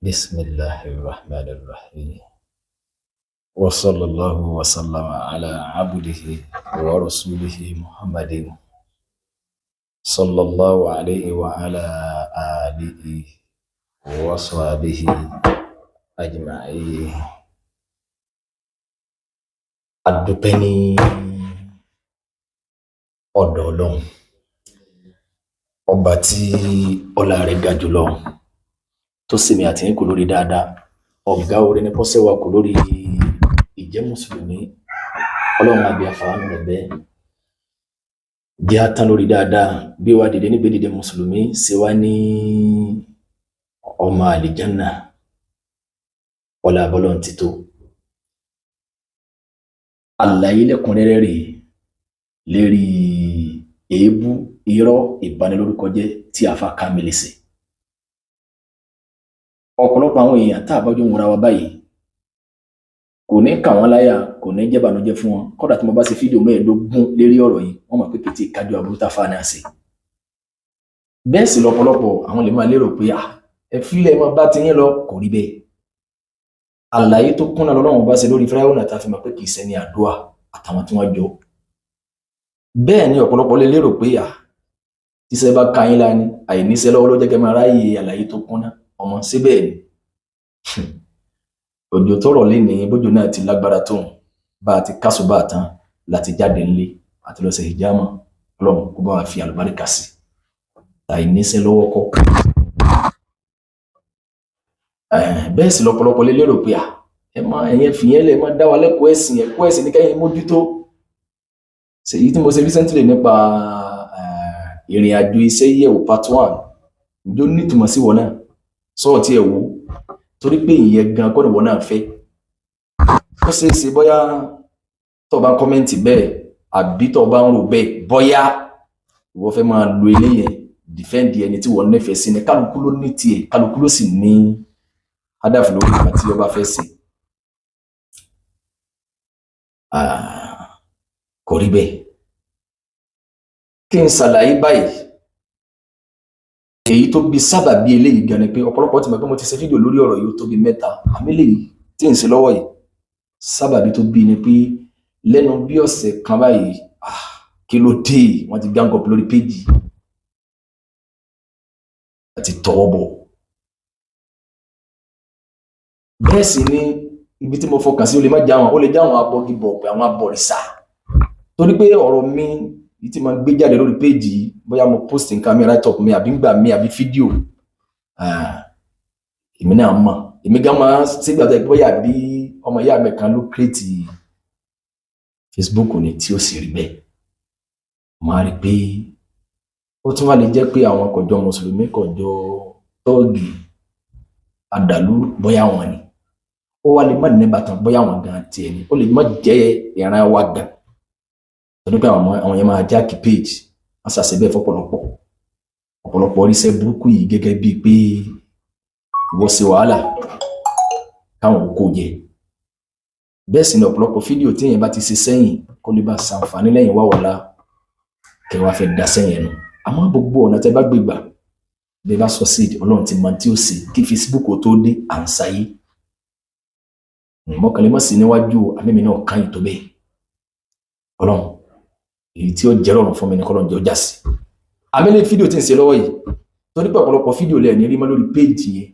بسم الله الرحمن الرحيم وصلى الله وسلم على عبده ورسوله محمد صلى الله عليه وعلى آله وصحبه أجمعين. Adúpẹ́ ní ọ̀dọ̀ Ọlọ́run ọba tí ọlá rẹ̀ ga jùlọ tó sì mi àti yín kò lórí dáadáa. Ọ̀gá orí ní pọ́sẹ̀ wa kò lórí ìjẹ́ mùsùlùmí. Ọlọ́run àbí àfàánù rẹ̀ bẹ́ẹ̀ jẹ́ àtàn lórí dáadáa bí wàá dìde nígbè dìde mùsùlùmí ṣe wá ní ọmọ àlìjánà ọlá abọ́lọ́run ti tó. Àlàyé lẹ́kùnrẹ́rẹ́ rèé lérí èébú irọ́ ìbanilórúkọjẹ́ tí àfa Kamil ṣe. Ọ̀pọ̀lọpọ̀ àwọn èèyàn tá a bá jọ ń wọra wa báyìí kò ní kà wọ́n láyà, kò ní jẹ́ bànújẹ́ fún wọn. Kódà tí mo bá ṣe fídíò mẹ́ẹ̀ẹ́dógún lérí ọ̀rọ̀ yìí wọ́n mọ̀ pé kété kájú aburú tá fa náà ṣe. Bẹ́ẹ̀ sì lọ́pọ̀lọpọ̀ àwọn lè máa lérò pé ẹ fílẹ̀ máa bá ti yín lọ, kò rí bẹ́ẹ̀. Àlàyé tó kúnná lọ́lọ́run bá ṣe lórí Fíráúnà tá fi mọ̀ pé kì í ṣẹni àdúrà àtàwọn tí wọ́n jọ. Bẹ́ẹ̀ ni ọ̀pọ̀lọpọ̀ lè lérò pé tíṣẹ́ bá ka yín lání àìníṣẹ́ lọ́wọ́ ló jẹ́ kẹ́ máa ráyè àlàyé tó kúnná ọmọ síbẹ̀ ni. Òjò tó rọ̀ lénìí bójú náà ti lágbára tóun bá a ti kásùbà tán láti jáde ńlé àti lọ ṣe hijama. Ọlọ́run kó bá wa fi àlùbáríkà sí àìníṣẹ́ lọ́wọ́ kọ́. Bẹ́ẹ̀ sì lọ́pọ̀lọpọ̀ lè lérò pé ẹ̀yẹn fìyẹn lẹ̀ máa dá wa lẹ́kọ̀ọ́ ẹ̀sìn, ẹ̀kọ́ ẹ̀sìn ní kẹ́yìn mójútó. Èyí tí mo ṣe recently nípa ìrìn àjò iṣẹ́ yẹ̀wò part 1 ǹjọ́ nítumọ̀ sí wọn náà sọ́ọ̀ tí ẹ̀ wò torí pé ìyẹn gan kọ́ ni wọn náà fẹ́. Ó ṣeé ṣe bóyá tó bá kọ́mẹ́ǹtì bẹ́ẹ̀ àbí tó bá ń rò bẹ́ẹ̀ bóyá ìwọ fẹ́ máa lo eléyẹn defend ẹni tí wọ́n nífẹ̀ẹ́ sí ni. Kálukú ló ní tiẹ̀, kálukú ló sì ní hádàfù lórí ìgbà tí ó bá fẹ́ sí. Kò rí bẹ́ẹ̀. Kí n ṣàlàyé báyìí èyí tó bí sábàbí eléyìí gan ni pé ọ̀pọ̀lọpọ̀ ti mọ̀ pé mo ti ṣe fídíò lórí ọ̀rọ̀ yìí tó bí 3 àmì eléyìí tí ń ṣe lọ́wọ́ yìí sábàbí tó bí ni pé lẹ́nu bí ọ̀sẹ̀ kan báyìí kí ló dé wọ́n ti gang up lórí péjì àti tọwọ́ bọ̀. Bẹ́ẹ̀ sì ni ibi tí mo fọkàn sí ó lè má já wọn, ó lè já àwọn abọ́gibọ̀ pé àwọn abọ̀rìṣà torí pé ọ̀rọ̀ mi yìí tí máa gbé jáde lórí péjì bóyá mo post nǹkan mi write up mi àbí ngbà mi àbí fídíò èmi náà mọ̀, èmi gan máa sígbà tó yẹ bóyá bí ọmọ ìyá mi kan ló create Facebook ni tí ó sì rí bẹ́ẹ̀. Máa rí pé ó tún wá lè jẹ́ pé àwọn kọjọ mùsùlùmí kọjọ tọ́ọ̀gì àdàlú bóyá wọn ni, ó wá lè má ní bàtàn bóyá wọn gan tiẹ̀ ni, ó lè má jẹ́ ìran wa gan torí pé àwọn yẹn máa jákì page wọ́n ṣàṣẹ bẹ́ẹ̀ ọ̀pọ̀lọpọ̀ oríṣẹ́ burúkú yìí gẹ́gẹ́ bíi pé ìwọ ṣe wàhálà káwọn kò jẹ. Bẹ́ẹ̀ sì ni ọ̀pọ̀lọpọ̀ fídíò tí èèyàn bá ti ṣe sẹ́yìn kó lè bá ṣàǹfààní lẹ́yìn wá wọ̀lá kẹwàá fẹ́ dá sẹ́yìn ẹnu. Àmọ́ gbogbo ọ̀nà tẹ́ bá gbégbà bẹ́ẹ̀ bá sọ sí Ọlọ́run ti mọ tí ó ṣe kí Facebook tó dé à ń sáyé. Mọ́kànlélọ́ sí níwájú àmì mi náà káyìn tó bẹ́ẹ̀. Ọlọ́run èyí tí ó jẹ́ rọrùn fún mi ní kọ́lọ́njẹ́ ó já sí. Àmẹ́lẹ́ fídíò tí ń ṣe lọ́wọ́ yìí torí pé ọ̀pọ̀lọpọ̀ fídíò lẹ̀ ní rí mọ́ lórí péjì yẹn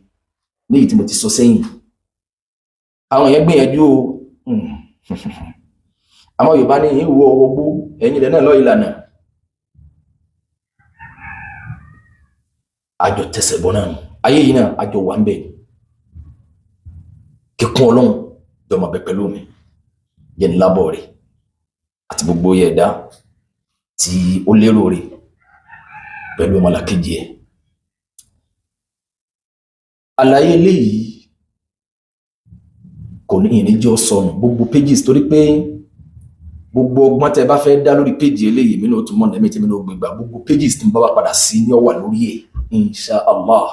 ní èyí tí mo ti sọ sẹ́yìn. Àwọn yẹn gbìyànjú o àwọn Yorùbá ní ìwọ ọgbó ẹ̀yìn ilẹ̀ náà lọ ìlànà àjọ tẹsẹ̀ bọ́ náà ayé yìí náà àjọ wà ń bẹ̀ kíkún Ọlọ́run jọmọ bẹ pẹ̀lú mi yẹn lábọ̀ rẹ̀ àti gbogbo ẹ̀dá tí ó lérò rẹ̀ pẹ̀lú ọmọlàkejì ẹ̀. Àlàyé eléyìí kò ní ìníjọ́ sọnù gbogbo pages torí pé gbogbo ọgbọ́n tẹ́ bá fẹ́ dá lórí page eléyìí mi náà tún mọ̀ nẹ́mí tí mi náà gbégbá gbogbo pages tí mo bá wà padà sí ní ọwà lórí ẹ̀ insha Allah.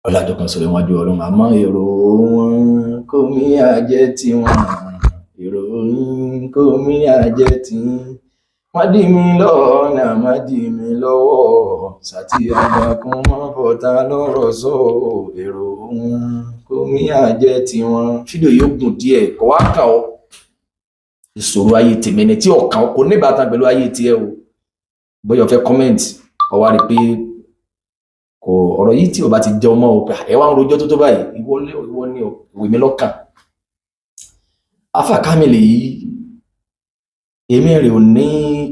Ọlájọ́ kan sọ̀rọ̀ iwájú Ọlọ́run àmọ́ èrò wọn kò mí àjẹ́ tí wọ́n ìròyìn kò mí àjẹ́ tí má dì mí lọ́nà má dì mí lọ́wọ́ sàtì àgbàkún mọ́ bọ̀tá lọ́rọ̀ sọ èrò kó mí àjẹ́ tiwọn. Fídíò yóò gùn díẹ̀ kò wá kà ọ́ ìṣòro ayé tèmi ni tí ọ̀kan kò ní ìbátan pẹ̀lú ayé tiẹ̀ o. Bóyá o fẹ́ comment ọ wá rí pé kò ọ̀rọ̀ yìí tí o bá ti jẹ́ ọmọ o pé ẹ wá ń rojọ́ tó báyìí ìwọ ní ìwé mi lọ́kàn. Alfa Kamil yìí èmi rẹ̀ ò ní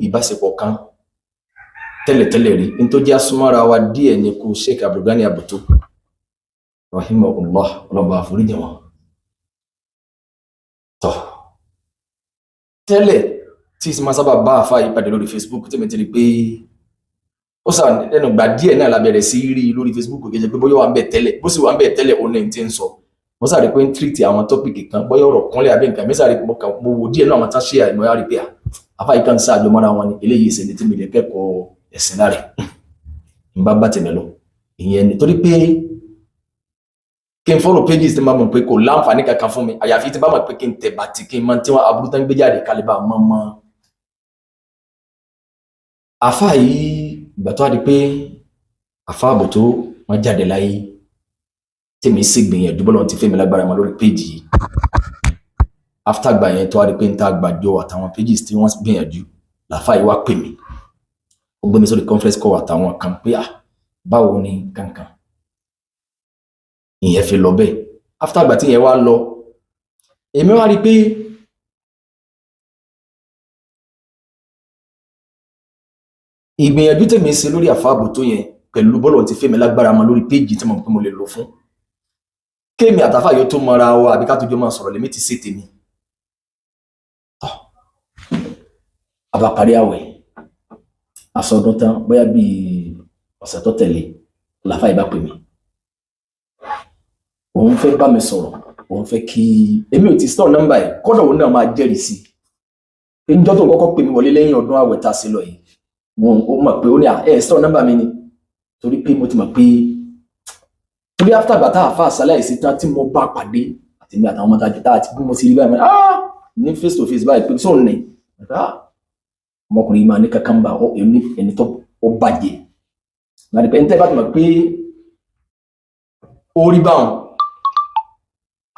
ìbáṣepọ̀ kan tẹ́lẹ̀tẹ́lẹ̀ rí ní tó jẹ́ asúnmọ́ra wa díẹ̀ ní kú Sheikh Abdulgani Abuto rahimahullah ọlọ́ba àforíjì wọn. Tọ́ tẹ́lẹ̀ tí ìsinmi sábà bá àfa ìpàdé lórí Facebook tí mi ti rí pé ó sà lẹ́nu gbà díẹ̀ náà la bẹ̀rẹ̀ sí rí lórí Facebook kì í ṣe pé bóyá wà ń bẹ̀ tẹ́lẹ̀ bó sì wà ń bẹ̀ tẹ́lẹ̀ ó ní ti ń sọ mo sáré pé ń tírìtì àwọn tọ́pìkì kan bóyá ọ̀rọ̀ kúnlẹ̀ àbí nǹkan mi sáré mo wò díẹ̀ náà àwọn tá ṣe àìmọ́ yá rí pé àfa yìí kan sáàjọ mọ́ra wọn ni eléyìí ìṣẹ̀lẹ̀ tí mi lè kẹ́kọ̀ọ́ ẹ̀sìn láre ń bá tèmi lọ ìyẹn ni torí pé kí n follow pages tí n bá mọ̀ pé kò láǹfààní kankan fún mi àyàfi tí n bá mọ̀ pé kí n tẹ̀ bàtì kí n mọ tí wọ́n aburú tán gbé jáde kálíbà mọ́mọ́. Àfa yìí ìgbà tó wá di pé àfa Abuto wọ́n jáde láyé tèmi sì gbìyànjú bọ́lá ti fẹ́mi lágbára mọ́ lórí péjì yìí after gbà yẹn tó wá di pé n ta gbàjọ àtàwọn pages tí wọ́n gbìyànjú làfa yìí wá pè mí ó gbé mi sórí conference call àtàwọn kan pé báwo ni kankan ìyẹn fi lọ bẹ́ẹ̀ after gbà tí yẹn wá lọ èmi wá rí pé ìgbìyànjú tèmi ṣe lórí Alfa Abuto yẹn pẹ̀lú bọ́lọ̀ ti fẹ́mi lágbára mọ́ lórí péjì tí mo mọ̀ pé mo lè lò fún kéèmì àtàfà yóò tó mọ́ra ọ àbí ká tó jọ máa sọ̀rọ̀ lèmi ti ṣe tèmi. Àbá parí àwẹ̀ àsọdún tán bóyá bíi ọ̀sẹ̀ tó tẹ̀lé làfà yìí bá pè mí òun fẹ́ bá mi sọ̀rọ̀ òun fẹ́ kí èmi ò ti store nọ́mbà ẹ̀ kọ́dọ̀ òun náà máa jẹ́rìí sí i níjọ́ tó kọ́kọ́ pè mí wọlé lẹ́yìn ọdún àwẹ̀ tá a ṣe lọ yìí ó mọ̀ pé ó ní store nọ́mbà mi ni torí pé mo ti mọ̀ pé torí after gbà tá àfa àṣàláìsí tán tí mo bá pàdé àti mi àtàwọn ọmọdé àjẹtá àti bí mo ti rí báyìí ní face to face báyìí pé sóun ní ọmọkùnrin máa ní kankan bá ẹni tó ó bàjẹ́ láti pé níta bá ti mọ̀ pé ó rí báwọn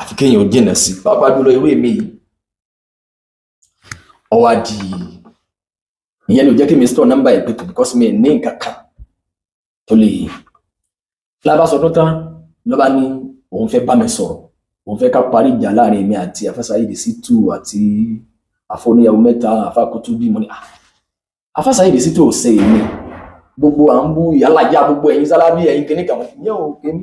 àfi kéèyàn ó jìnà sí pàápàá jùlọ irú èmi yìí ọwọ́ àdì ìyẹn ló jẹ́ kí mi store nọ́mbà ẹ̀ pé because mi ní nǹkan kan tó lè lábàsọdún tán lọ́ba ní òun fẹ́ bá mi sọ̀rọ̀ òun fẹ́ ká parí ìjà láàrin èmi àti Afásayédè Ṣítù àti àfọníyàwó mẹ́ta àfàkútúbí mo ní Afásayédè Ṣítù ò ṣe èmi gbogbo à ń bú ìyálàjá gbogbo ẹ̀yin sálábí ẹ̀yin kìíní kàwọn ìyẹn ò kémi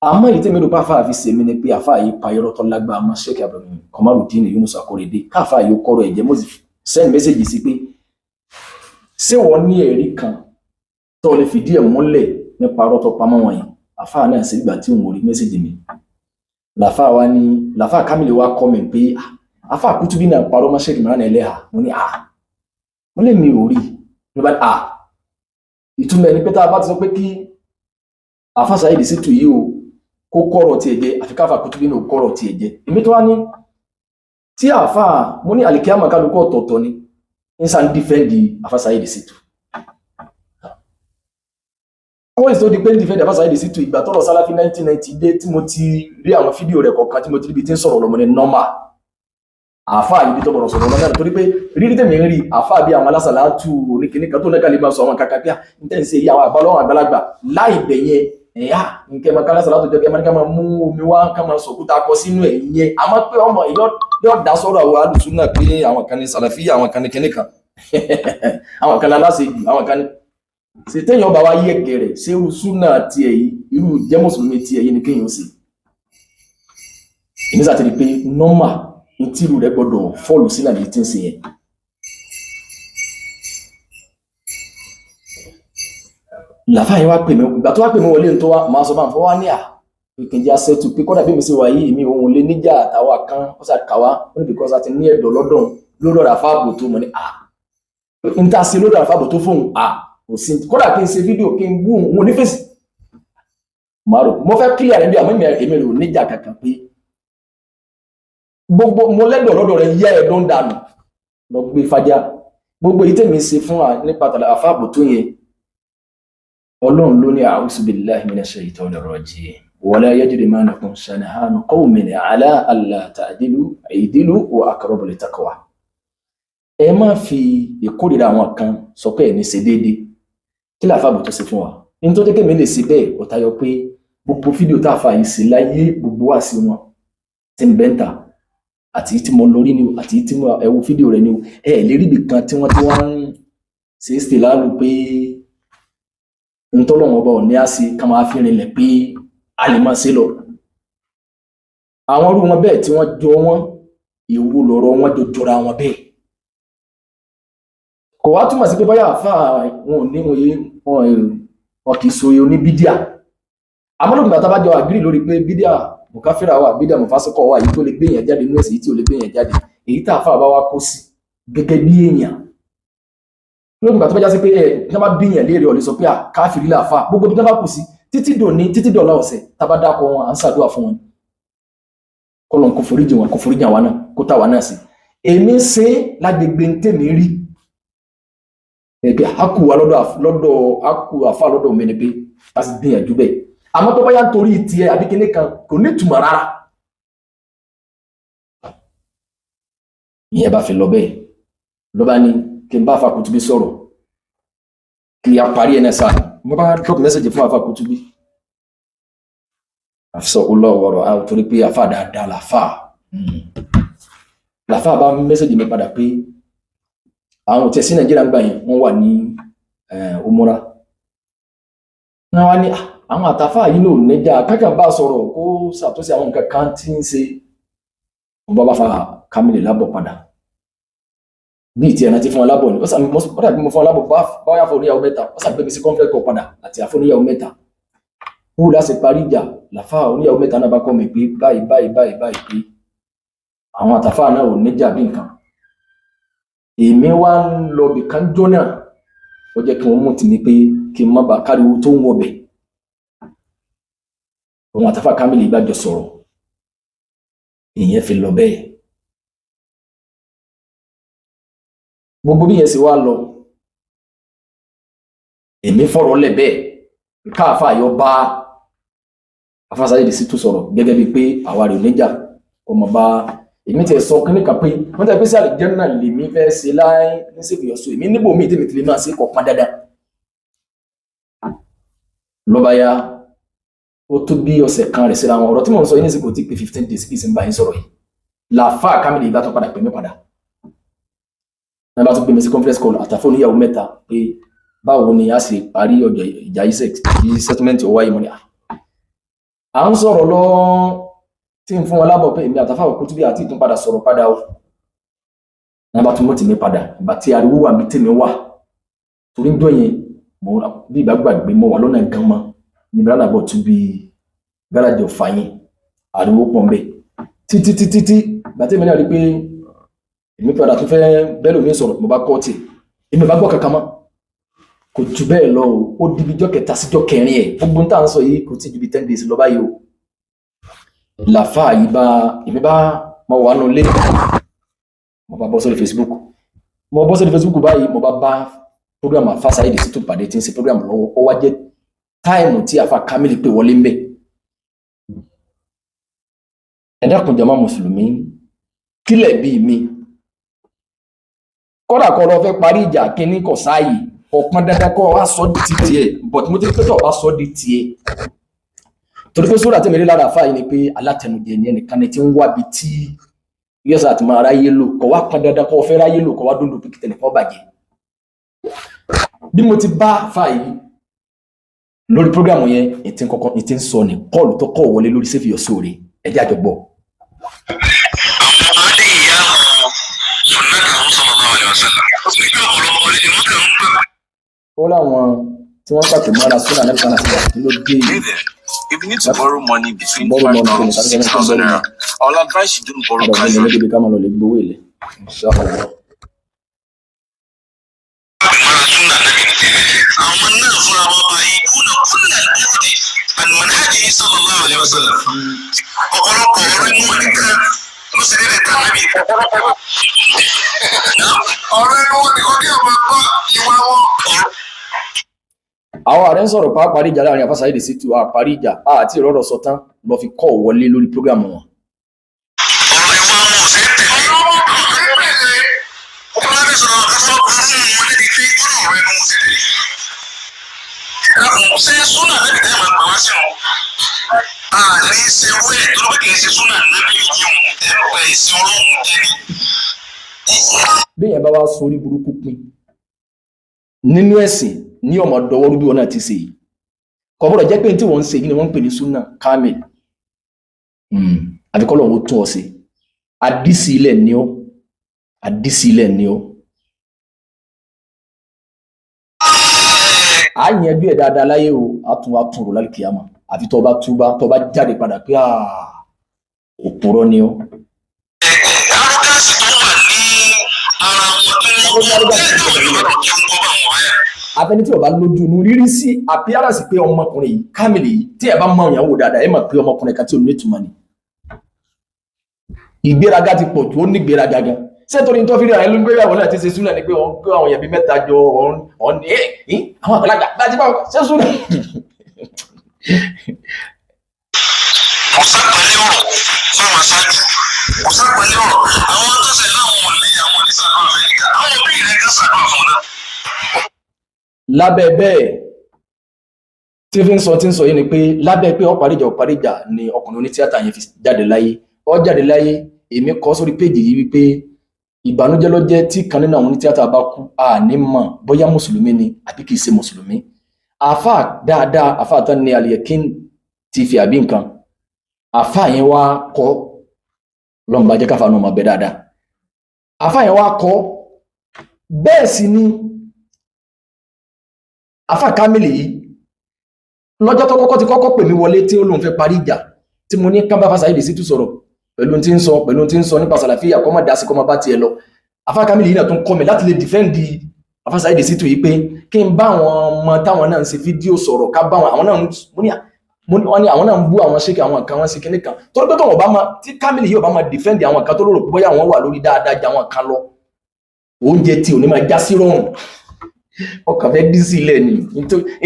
àmọ́ èyí tèmi ló bá àfáà fi ṣèmi ni pé àfáà yìí pa irọ́ tó lágbá àmọ́ Sheikh Kamaludeen Yunus Akorede káfáà yìí kọ́rọ̀ ẹ̀jẹ̀ mo sì send message sí pé ṣé wọ́n ní ẹ̀rí kan tó lè fìdí ẹ̀ múlẹ̀ nípa ọ̀rọ̀ tó pamọ́ wọn yìí àfáà náà sì gbà tí òun rí mẹ́sẹ̀jì mi làfáà Kamil wa comment pé àfáà Kutubi náà parọ́ mọ́ Sheikh Imran Eleha mo ní mo lè mi ò rí ló bá ìtumọ̀ ẹni pé tá a bá ti sọ pé kí Afásayédè Ṣítù yìí o kó kọ́rọ̀ tiẹ̀ jẹ àfi káfà Kutubi náà kọ́rọ̀ tiẹ̀ jẹ èmi tó wá ní tí àfáà mo ní àlìkíyàmọ̀ kálukú ọ̀tọ̀ọ̀tọ̀ ni ń sàn dífẹ́ǹdì Afásayédè Ṣítù kọ́wọ́n tó di pé dífẹ́ǹdì Afásayédè Ṣítù ìgbà tọ́rọ̀ Sálàfí 1990 dé tí mo ti rí àwọn fídíò rẹ̀ kọ̀ọ̀kan tí mo ti rí bí tí ń sọ̀rọ̀ lọ́mọ ní normal àfáà yìí tó bọ̀rọ̀ sọ̀rọ̀ lọ́mọ torí pé rírí tèmi ń rí àfáà bí àwọn alásàlátù oníkìní kan tó náà kálí máa sọ àwọn kàkà pé ń tẹ́ ń ṣe àwọn àgbàlọ́wọ́ àgbàlagbà láì bẹ̀yẹ ẹ̀yà nkẹ́ máa kálásàlátù jẹ́ kí ẹ máa mú omi wá ká máa sọ̀kúta kọ sínú ẹ̀yìn àmọ́ pé ọmọ yóò dá sọ̀rọ̀ àwọn alùsùn náà pé àwọn kan ní Sàlàfí àwọn kan ní kíní kan àwọn kan aláṣejù àwọn kan ní ṣe téèyàn bá wá yẹ gẹrẹ ṣé irú súnà tiẹ̀ yìí irú jẹ́ mùsùlùmí tiẹ̀ yìí ni kéèyàn ṣe èmi sàtìrí pé nọ́mà ní tìrú rẹ gbọ́dọ̀ fọ́ọ̀lù sí nàìjíríà tí ń ṣe yẹn làfáà yẹn wá pè mí ìgbà tó wá pè mí wọlé tó wá máa sọ bá ń fọwọ́ ní ìkìnjẹ asẹ́tù pé kọ́dà bí mi ṣe wà yìí èmi òun lé níjà àtàwọn kan ó ṣàkàwá ó ní bìkọ́sì àti ní ẹ̀dọ̀ lọ́dọ̀ lórí ọ̀rọ̀ Alfa Abuto mọ̀ ní n ta ṣe lórí Alfa Abuto fóun kò sí kódà kí n ṣe fídíò kí n bú òun ní fèsì màá rò mo fẹ́ kílíà rẹ̀ bí àmọ́ èmi rò níjà kankan pé gbogbo mo lẹ́dọ̀ lọ́dọ̀ rẹ̀ yẹ ẹ̀dọ́ ń dànù lọ gbé fàjà gbogbo èyí tèmi ṣe fún nípa Alfa Abuto yẹn Ọlọ́run ló ní a'udhu billahi minash shaitanir rajim wala yajrimannakum shana'anu qawmin ala alla ta'dilu i'dilu wa aqrabu littaqwa. Ẹ má fi ìkórìíra àwọn kan sọ pé ẹ ní ṣe déédéé. Kí la fàbọ̀ tó ṣe fún wa? In tó jẹ́ kémi lè ṣe bẹ́ẹ̀ ó tayọ pé gbogbo fídíò tá a fà yìí ṣe láyé gbogbo wá sí wọn tí ń bẹ́ńtà àti tí mo lórí ni àti tí mo ẹ̀wù fídíò rẹ̀ ni ẹ lè rí ibì kan tí wọ́n ń ṣe é ṣe láàrú pé ntọ́lọ́wọ́n ọba ò ní á sí ká máa fi rinlẹ̀ pé a lè máa ṣe lọ. Àwọn irú wọn bẹ́ẹ̀ tí wọ́n jọ wọ́n ìwo lọ̀rọ̀ wọn jọ jọra wọn bẹ́ẹ̀. Kò wá túmọ̀ sí pé báyà àfáà wọn ò ní wọn kì í so oní bídíà. Àmọ́ lóògùn bàtà bá jọ àgírí lórí pé bídíà mùkáfírà wà bídíà mùfásíkọ̀ wà èyí tó lè gbé èèyàn jáde nínú ẹ̀sìn èyí tí ò lè gbé èèyàn jáde èyí tá àfáà bá wá kó sí gẹ́gẹ́ bí èèyàn. Lóògùn bàtà bá já sí pé tí wọ́n bá bí èèyàn léèrè ọ̀lẹ́ sọ pé káfíìrì làfà gbogbo bí wọ́n bá kù sí títí dọ̀la ọ̀sẹ̀ tá bá dákọ̀ wọn à ń ṣàdúrà fún wọn. Kọ́lọ́n kò foríjì wọn kò foríjì àwa náà kó tá wa náà sí. Èmi ṣe lágbègbè ń tèmi rí ẹgbẹ́ àkù àfà lọ́dọ̀ mi ni pé a sì gbìyànjú bẹ́ẹ̀. Àmọ́ tó bá yá nítorí tiẹ̀ àbí kíní kan kò ní ìtumọ̀ rárá. Ìyẹn bá fi lọ bẹ́ẹ̀ ló bá ní kí n bá Alfa Kutubi sọ̀rọ̀ kí a parí ẹ̀nà sáà mo bá drop message fún Alfa Kutubi. Àfisọ olówọ̀rọ̀ àwọn torí pé àfà dáadáa làfà bá message mi padà pé àwọn òtẹ̀ sí Nàìjíríà ń gbà yẹn wọ́n wà ní Umura. Wọ́n wá ní àwọn àtàfà yìí ló nẹ́jà kákan bá sọ̀rọ̀ kó ṣàtúnṣe àwọn nǹkan kan tí ń ṣe. Wọ́n bá fa Kamil lábọ̀ padà bí ìtì ẹ̀nà ti fún alábọ̀ ni ó sàbí mo fún alábọ̀ báyà fún oníyàwó mẹ́ta ó sàbí sí conference call padà àti àfún oníyàwó mẹ́ta ó láti parí ìjà làfà oníyàwó mẹ́ta náà bá kọ́ mi pé báyìí pé àwọn àtàfà náà ò níjà bí nǹkan. Èmi wá ń lọ bìkan jọ́nà ó jẹ́ kí wọ́n mú tì mí pé kí n má bàa káriwo tó ń wọbẹ̀. Òun àtàfà Kamil ìgbàjọ sọ̀rọ̀ ìyẹn fi lọ bẹ́ẹ̀. Gbogbo bí yẹn sì wá lọ èmi fọ̀rọ̀ lẹ̀ bẹ́ẹ̀ káàfà yọ bá afásayé dì sí tó sọ̀rọ̀ gẹ́gẹ́ bíi pé àwa rè níjà ọmọ bá èmi tiẹ̀ sọ kíní kan pé wọ́n tẹ́ pé sí àlìjẹ́nnà lèmi fẹ́ ṣe láì ní sèkì ọ̀ṣọ́ èmi níbo mi tèmi tìlẹ̀ máa ṣe kọ̀ pọn dandan. Lọ́ba ya ó tó bí ọ̀sẹ̀ kan rẹ̀ síra wọn ọ̀rọ̀ tí mò ń sọ yín ní sèkì ó ti pé 15 days kí n sì ń bá yín sọ̀rọ̀ yìí làfà Kamil ìgbà tó padà pè mí padà. Wọ́n bá tún pè mí sí conference call àtàfọ́ oníyàwó mẹ́ta pé báwo ni a ṣe parí ọjọ́ ìjà yìí settlement ó wáyé mọ́ ni à ń sọ̀rọ̀ lọ tí ń fún wọn lábọ̀ pé èmi àtàfà Kutubi àti ìtún padà sọ̀rọ̀ padà ó. Wọ́n bá tún mọ́ tèmi padà ìgbà tí ariwo wà bí tèmi wà torí ń dọ̀yìn bí ìgbà gbàgbé mọ́ wà lọ́nà gan mọ́ ní ìbára bọ̀ tún bí gáràjì ọ̀fàyìn ariwo pọ̀ mbẹ́ títí ìgbà tèmi náà rí pé èmi padà tún fẹ́ bẹ́ẹ̀ lómi sọ̀rọ̀ mo bá kọ́ tì èmi bá gbọ́ kankan mọ́ kò jù bẹ́ẹ̀ lọ ó di bí jọ́ kẹta síjọ́ kẹrin ẹ̀ gbogbo ń tà ń sọ yìí kò tí ju bí 10 days lọ báyìí o. Làfà yìí èmi bá mo wà nù lé mo bá bọ́ sórí Facebook báyìí mo bá program àfàsà yìí sí tó pàdé tí ń ṣe program lọ́wọ́ ó wá jẹ́ táìmù tí àfà Kamil pé wọlé ń bẹ̀. Ẹ dákun jàmá mùsùlùmí kílẹ̀ bíi mi kọ́dà kọ́ lọ fẹ́ parí ìjà kínní kọ̀ sáàyè ọ̀pọ̀n dandan kọ́ wá sọ di tiẹ̀ but mo ti pé tó bá sọ di tiẹ̀ torí pé sórí àtẹ̀mẹ́rẹ́ lára àfáà yìí ni pé alátẹnujẹ ni ẹnìkan ni tí ń wá bi tí yẹ́sà àti máa ráyé lò kọ́ wá pọn dandan kọ́ fẹ́ ráyé lò kọ́ wá dúndùn pìkìtẹ̀ nìkan bàjẹ́. Bí mo ti bá àfáà yìí lórí prógrámù yẹn ètí ń sọ ní kọ́ọ̀lù tó kọ́ wọlé lórí Save Your Soul rẹ̀ ẹ̀jẹ̀ àjọgbọ́. Ó láwọn tí wọ́n pàtó mọ́ra sọ́nà lẹ́fẹ̀ẹ́ náà sí ló dé yìí. If you need to borrow money between 5,000 to 6,000 naira, I'll advise you don't borrow cash. àwọn ààrẹ ń sọ̀rọ̀ pa parí ìjà láàrin àfáṣà èdè sí tu àparí ìjà àti ìrọ̀rọ̀ sọ tán lọ fi kọ́ wọlé lórí prógrámù wọn. bí yẹn bá wá sórí burúkú pin nínú ẹ̀sìn ní ọmọ dọwọ́rú bí wọn náà ti ṣe yìí kò gbọ́dọ̀ jẹ́ pé tí wọ́n ń ṣe yìí ni wọ́n ń pè ní súnà Kamil àfikọ́ lọ́wọ́ tún ọ sí àdísì ilẹ̀ ni ó a yẹn bí ẹ̀ dáadáa láyé o a tún rò lálẹ́ kìámà àfi tó bá túbá tó bá jáde padà pé òpùrọ́ ni ó. afẹni tí ó bá lójú inú rírí sí àpíáràsì pé ọmọkùnrin yìí Kamil yìí tí ẹ bá mọ ìyàwó wò dáadáa ẹ mọ̀ pé ọmọkùnrin kan tí ò ní ìtumọ̀ ni ìgbéraga ti pọ̀ jù ó ní ìgbéraga gan ṣé torí tó fi rí àwọn ẹlúgbéyàwó náà ti ṣe súnà ni pé wọ́n gbé àwọn ẹbí mẹ́ta jọ ọ̀n ní àwọn àgbàlagbà bá ti bá wọn ṣe súnà. ọ̀sàpẹ̀lẹ̀ ọ̀rọ̀ fáwọn aṣáájú ọ̀sàpẹ̀lẹ̀ ọ̀rọ̀ àwọn tó ṣe láwọn ọ̀lẹ́ àwọn oníṣàdúrà Amẹ́ríkà àwọn òbí rẹ̀ kan ṣàdúrà fún náà. lábẹ́ bẹ́ẹ̀ tí fi ń sọ yìí ni pé lábẹ́ pé ọ̀paríjà ni ọkùnrin onítíátà yẹn fi jáde láyé èmi kọ sórí péjì yìí wípé ìbànújẹ́ ló jẹ́ tí kan nínú àwọn onítíátà bá kú àní mọ̀ bóyá mùsùlùmí ni àbí kìí ṣe mùsùlùmí. àfáà dáadáa àfáà tán ni Lekun ti fi àbí nǹkan àfáà yẹn wá kọ lọ́nba jẹ́ káfà náà mọ̀ bẹ́ dáadáa àfáà yẹn wá kọ bẹ́ẹ̀ sì ni àfáà Kamil yìí lọ́jọ́ tó kọ́kọ́ ti kọ́kọ́ pè mí wọlé tí ó lóun fẹ́ parí ìjà tí mo ní kábà fásitì àìdè sí tún sọ̀rọ̀ pẹ̀lú tí ń sọ nípa sàlàfíà kọ́ máa dá sí kọ́ máa bá tiẹ̀ lọ àfáà Kamil yìí náà tún kọ́ mi láti lè dìfẹ́ǹdì àfáà àìdè sí tún yìí pé kí n bá àwọn ọmọ táwọn náà ń ṣe fídíò sọ̀rọ̀ ká bá àwọn náà wọ́n ní àwọn náà ń bú àwọn ṣéèkì àwọn kan wọ́n ṣe kíní kan torí pé tọ́wọ́n bá máa tí Kamil yìí ò bá máa dìfẹ́ǹdì àwọn kan tó lérò pé bóyá àwọn wà lórí dáadáa já àwọn kan lọ oúnjẹ tí ò ní máa já sí rọrùn ọkàn fẹ́ dí sí ilẹ̀ ni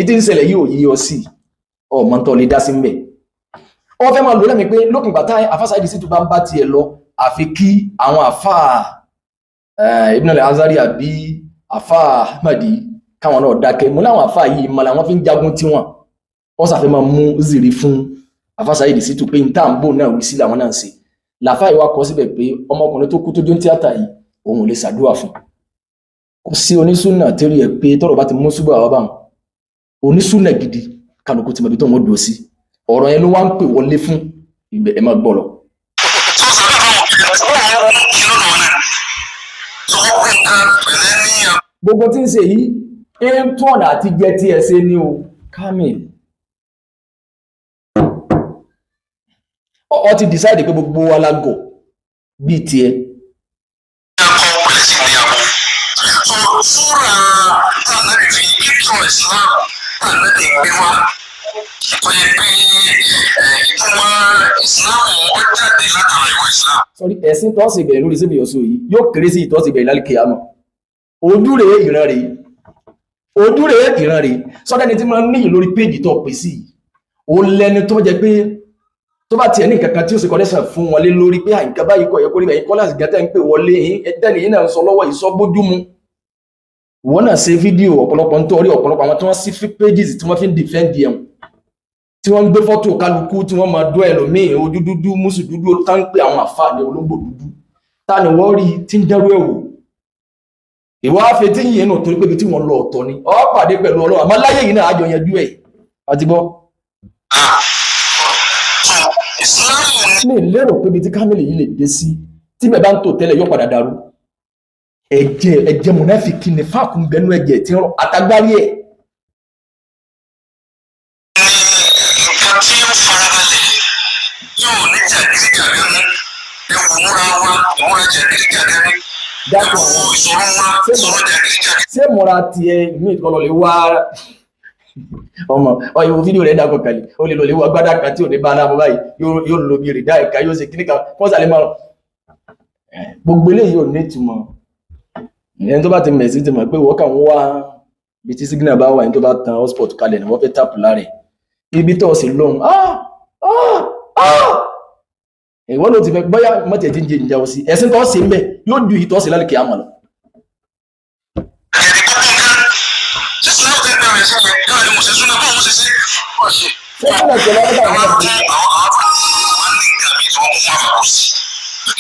ètò ìṣẹ̀lẹ̀ yìí ò yí ọ sí ọmọ tó lè dá sí mbẹ̀ wọ́n fẹ́ máa lò lẹ́mìí pé lókùn bàtà àfáà Saheed Shittu bá ń bá tiẹ̀ lọ àfi kí àwọn àfáà Ibn al-Azhari àbí àfáà Ahmadi káwọn náà dákẹ́ mú láwọn àfáà yìí mọ làwọn fi ń jagun tiwọn wọ́n sàfẹ́ máa mú zìrì fún àfáà Saheed Shittu pé n táàbò náà wí sí làwọn náà ń ṣe làfáà yìí wá kọ síbẹ̀ pé ọmọkùnrin tó kú tó jó ń tíátà yìí òun ò lè ṣàdúrà fún kò sí onísúnà tẹ́rí ẹ̀ pé tọ́rọ̀ bá ti mú ṣùgbọ́n àwọn báwọn onísúnà gidi kálukú ti mọ̀ bí tó wọ́n dùn sí ọ̀rọ̀ yẹn ló wá ń pè wọlé fún ibẹ̀ ẹ máa gbọ́ lọ. gbogbo tí ń ṣe yìí ń tún ọ̀nà àti jẹ tí ẹ ṣe ní o Kamil ọ ti decide pé gbogbo alágọ̀ bíi tiẹ̀. Súra tànàbí fi ìtàn Islam tànàbí gbé wá kò yẹ pé ìtumọ̀ Islam ó jáde látara ìwé Islam. sọrí ẹ̀sìn tó ṣe bẹ̀rẹ̀ lórí síbi ọ̀ṣọ́ yìí yóò kéré sí ìtọ́sí bẹ̀rẹ̀ lálẹ́ kìámọ̀ ojú rèé ìran rèé sọ́dọ̀ ẹni tí máa ń níyì lórí péjì tó pè sí ó lẹ́ni tó jẹ́ pé tó bá tiẹ̀ ní nǹkan kan tí ó ṣe kọ́lẹ́sàn fún wọn lé lórí pé àyíká báyìí kọ̀ yẹ kó rí bẹ̀yìn kọ́lá àsìgá ń pè wọlé ẹ̀dẹ́ni yìí náà ń sọ lọ́wọ́ ìsọ́bójúmu wọ́n náà ṣe fídíò ọ̀pọ̀lọpọ̀ nítorí ọ̀pọ̀lọpọ̀ àwọn tí wọ́n sí pages tí wọ́n fi ń dìfẹ́ǹdì ẹ̀wọ̀n tí wọ́n ń gbé fọ́tò kálukú tí wọ́n máa dọ́ ẹlòmíì ojú dúdú mùsù dúdú tá ń pè àwọn àfáà ní olóńgbò dúdú tá ni wọ́n rí tí ń dẹ́rú ẹ̀wò ìwọ́ afẹ́ tí yìí nù torí pé ibi tí wọ́n lọ ọ̀tọ̀ ni ó pàdé pẹ̀lú Ọlọ́run àmọ́ láyé yìí náà àjọ yanjú ẹ̀ àti gbọ́. mi lérò pé ibi tí Kamil yìí lè dé sí tí bẹ́ẹ̀ bá ń tò tẹ́lẹ̀ yóò padà dàrú ẹ̀jẹ̀ mùnáfíkí ni fáàkùn bẹnu ẹ̀jẹ̀ tí ń rọ àtagbárí ẹ̀. nǹkan tí ó farabalẹ̀ yóò ní jàdíjàdí ní ewu múra wa ìmúra jàdíjàdí ní ewu ìṣòro wa ìṣòro jàdíjàdí. ṣé múra tiẹ̀ ìmú ìkọlọ̀ lè wá ọmọ ọyọ fídíò rẹ̀ dàgbọ̀ kalẹ̀ ó lè lọ lè wọ agbádá kan tí ò ní bá aláàbò báyìí yóò lo bí rìdá ẹ̀ka yóò ṣe kíníkà fọ́nsálẹ̀ máa gbogbo eléyìí ò ní ìtumọ̀ ẹni tó bá ti mẹ̀sí ti mọ̀ pé wọ́n kàn ń wá bí tí signal bá wà ní tó bá tan hotspot kalẹ̀ ni wọ́n fẹ́ tap lára ẹ̀ ibi tó sì lóhun ìwọ́n ló ti fẹ́ bóyá mọ́tẹ̀ tí ń jẹ ìjà òsì ẹ̀sìn tó sì ń bẹ̀ yóò ju ìtọ́ sí lálẹ́ kìí àmà lọ.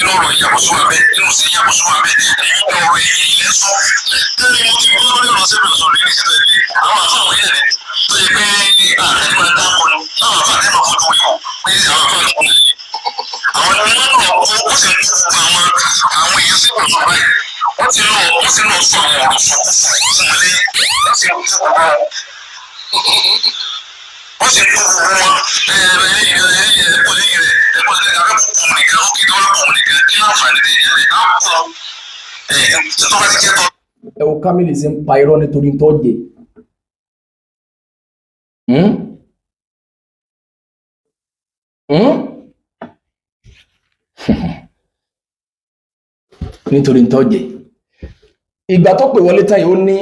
Inú ọ̀rọ̀ ìyàbọ̀sọ́ abẹ́ inú sí ìyàbọ̀sọ́ abẹ́ ẹ̀yìn ọ̀rọ̀ ilẹ̀ sọ tẹ́lẹ̀ mo ti gbọ́ lórí ọ̀rọ̀ sẹ́fẹ̀ sọ̀rọ̀ ní ìṣẹ̀lẹ̀ ilé àwọn àfáwọn ilẹ̀ rẹ̀ tó yẹ pé ní àtẹ́jú máa dáko ni láwọn àfáà tẹ́lẹ̀ fojú ìwò pé àwọn àfáà tó kún yìí àwọn ni wọ́n lọ ó sì ń kú àwọn èèyàn sí ìwọ̀sọ̀ báyìí wọ́n ti lọ sọ àwọn ọ̀rọ̀ sọ fún ilé wọ́n sì ń kú wọ́n sì ń kú ẹ wo Kamil ṣe ń pa irọ́ nítorí tó jẹ nítorí tó jẹ ìgbà tó pè wọlé tán yìí ó ní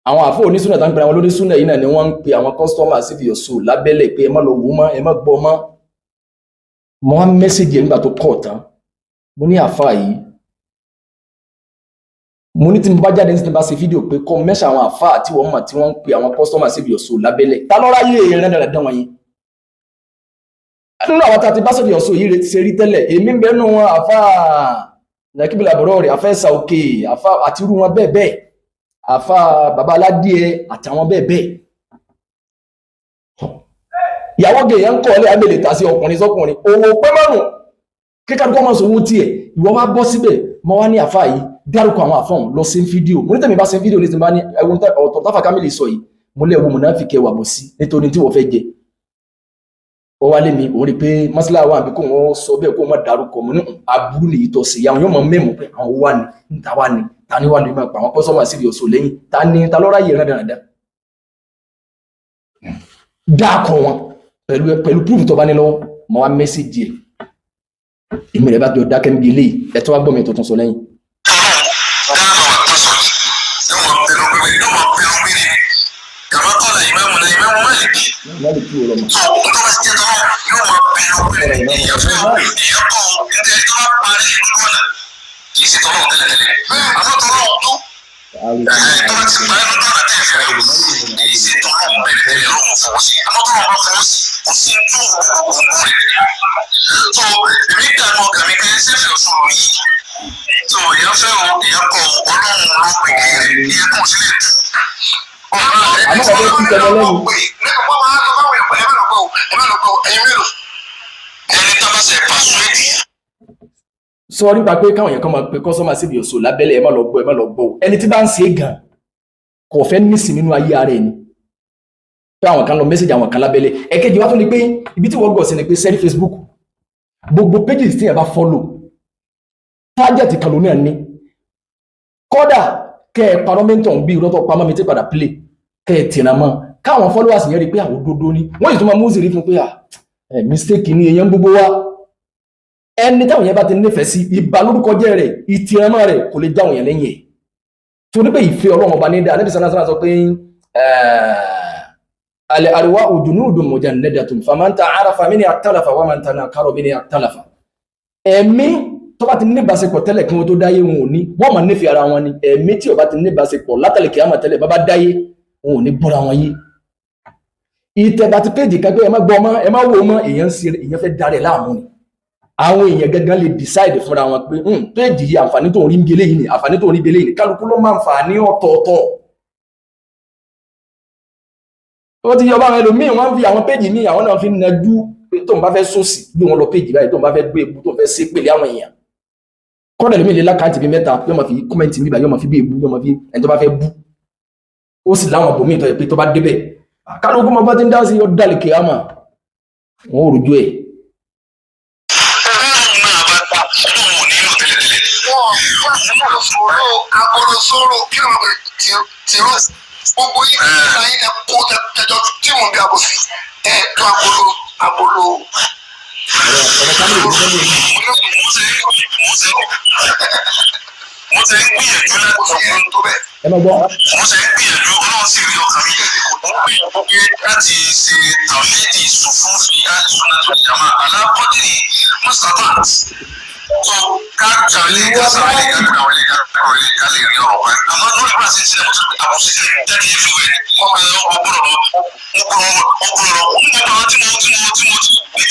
àwọn àfọ onísúnà tó ń pè àwọn lónísúnà yìí náà ni wọ́n ń pe àwọn kọ́sítọ́mà sí fi yọ̀sù lábẹ́lẹ̀ pé ẹ má lọ wò mọ́ ẹ má gbọ́ mọ́ mo wá mẹ́sẹ̀gì nígbà tó kọ̀ tán mo ní àfà yìí mo ní tí mo bá jáde ní tí mo bá ṣe fídíò pé kọ́ mẹ́sà àwọn àfà tí wọ́n mọ̀ tí wọ́n ń pe àwọn kọ́sítọ́mà sí fi yọ̀sù lábẹ́lẹ̀ ta lọ́ra yé eré náà dán wọn yìí nínú àwọn tàbí bá sọ fi yọ̀sù yìí ṣe rí tẹ́lẹ̀ èmi ń bẹ́nu wọn àfà nàkíbìlà àbúrò rẹ̀ àfẹ́ sa òkè àfà àti irú wọn bẹ́ẹ̀ bẹ́ẹ̀ àfà bàbá aládìẹ àtàwọn bẹ́ẹ̀ bẹ́ẹ̀ ìyàwó gèèyà ń kọ́ ọ́lẹ́ abẹ́lẹ̀ ta sí ọkùnrin sọ́kùnrin owó pẹ́ márùn kíkàdúkọ́ máa sọ owó tiẹ̀ ìwọ wá bọ́ síbẹ̀ mọ́ wá ní àfà yìí dárúkọ àwọn àfọ̀hún lọ sí fídíò mo ní tẹ̀mí bá sí fídíò ní ti bá ní ẹwọ́n ọ̀tọ̀ táfà Kamil sọ yìí mo lé ẹwọ́ mùnáfíkì wà bọ̀ sí nítorí tí wọ́n fẹ́ jẹ ó wá lé mi òun rí pé mọ́sálà wà bí kò wọ́n sọ bẹ́ẹ̀ kó wọ́n dárúkọ mo ní aburú nìyí tọ́ sí àwọn yóò mọ mẹ́mọ̀ pé àwọn wà ní níta wà ní ta ni wà lóyún máa pa àwọn kọ́sọ́mà sí ìyọ̀sọ̀ lẹ́yìn ta lọ́ra yìí rẹ̀ dáadáa dáàkọ̀ wọn pẹ̀lú proof tó bá ní lọ́wọ́ mọ́ wá mẹ́sẹ̀jì ẹ̀ èmi rẹ̀ bá jọ dákẹ́ níbi eléyìí ẹ̀ tó wá gbọ́ mi tuntun sọ lẹ́yìn. sọ nípa pé káwọn èèyàn kan máa pe kọ́sọ́mà síbi òṣò lábẹ́lẹ̀ ẹ má lọ gbọ́ ẹni tí bá ń ṣe é gan kò fẹ́ nísìn nínú ayé ara ẹni pé àwọn kan lọ mẹ́sẹ̀jì àwọn kan lábẹ́lẹ̀ ẹ̀kejì wá tó ní pé ibi tí wọ́n gọ̀ sí ni pé sẹ́rí Facebook gbogbo pages tí ẹ bá follow target kan ló náà ní kódà kẹ́ ẹ parọ́ mẹ́ntọ̀ bí irọ́ tó pamọ́ mi tí padà play kẹ́ ẹ tìǹà mọ́ káwọn followers yẹn rí pé àwọn òdodo ni wọ́n yìí tó máa mú sí rí fún pé mistake ni èèyàn gbogbo wa ẹni táwọn yẹn bá ti nífẹ̀ẹ́ sí ìbálórúkọ jẹ́ rẹ̀ ìtìrànmọ́ rẹ̀ kò lè jáwọn yẹn lẹ́yìn ẹ̀ tó ní pé ìfẹ́ Ọlọ́run ọba ní dáa níbi sanáà sọ pé alẹ́ àríwá junudun mujannadatun faman ta'arafa minni ikhtalafa wa man tanakara minni ikhtalafa ẹ̀mí tó bá ti níbáṣepọ̀ tẹ́lẹ̀ kí wọ́n tó dáyé wọn ò ní wọ́n máa nífẹ̀ẹ́ ara wọn ni ẹ̀mí tí ò bá ti níbáṣepọ̀ látàlẹ̀ kí á máa tẹ́lẹ̀ bá dáyé wọn ò ní gbọ́ra wọn yé ìtẹ̀bà ti péjì kan pé ẹ má gbọ́ ọmọ ẹ má wo ọmọ èèyàn fẹ́ darẹ̀ láàmú ni àwọn èèyàn gangan lè decide fúnra wọn pé péjì yìí àǹfààní tó ń rí bí eléyìí ni àǹfààní tó ń rí bí eléyìí ni kálukú ló máa ń fà ní ọ̀tọ̀ọ̀tọ̀ ó ti yọ bá àwọn ẹlòmíì wọn fi àwọn péjì míì àwọn náà fi ń najú tó ń bá fẹ́ sòsì bí wọn lọ péjì báyìí tó ń bá fẹ́ gbé ebu tó ń fẹ́ sé pèlè àwọn èèyàn kọ́dà lómi lè lákàntì bí mẹ́ta yóò máa fi kọ́mẹ́ntì níbà yóò máa fi bí ebu yóò máa fi ẹni tó bá fẹ́ bú ó sì láwọn bòmíì tó yẹ pé tó bá débẹ̀ kálukú máa bá ti ń dá sí ọdún dàlẹ̀ kìámà wọn ò rújú ẹ̀. Agolo sóró kí ló ń bẹ tìrọs gbogbo yìí láyé ẹ kó tẹjọ tí mo bí abo sí ẹ tó agolo. mo ti ń gbìyànjú láti sọ fún tó bẹ́ẹ̀. ẹ máa gbọ́. mo ti ń gbìyànjú ọlọ́run sì rí ọkàn mi mo ń gbìyànjú láti ṣe tàwíìdì sùfún fi àìsùnà tó jàmá alákọ̀dìrì mustafa so ká jàlé ká sàlẹ̀ ká kàwé ká kàwé ká lè rí ọ̀rọ̀ wáyé àmọ́ lórí bá a ṣe ń ṣe àbùsí jáde everywhere ọgbọ́n lọ nígbà tí mo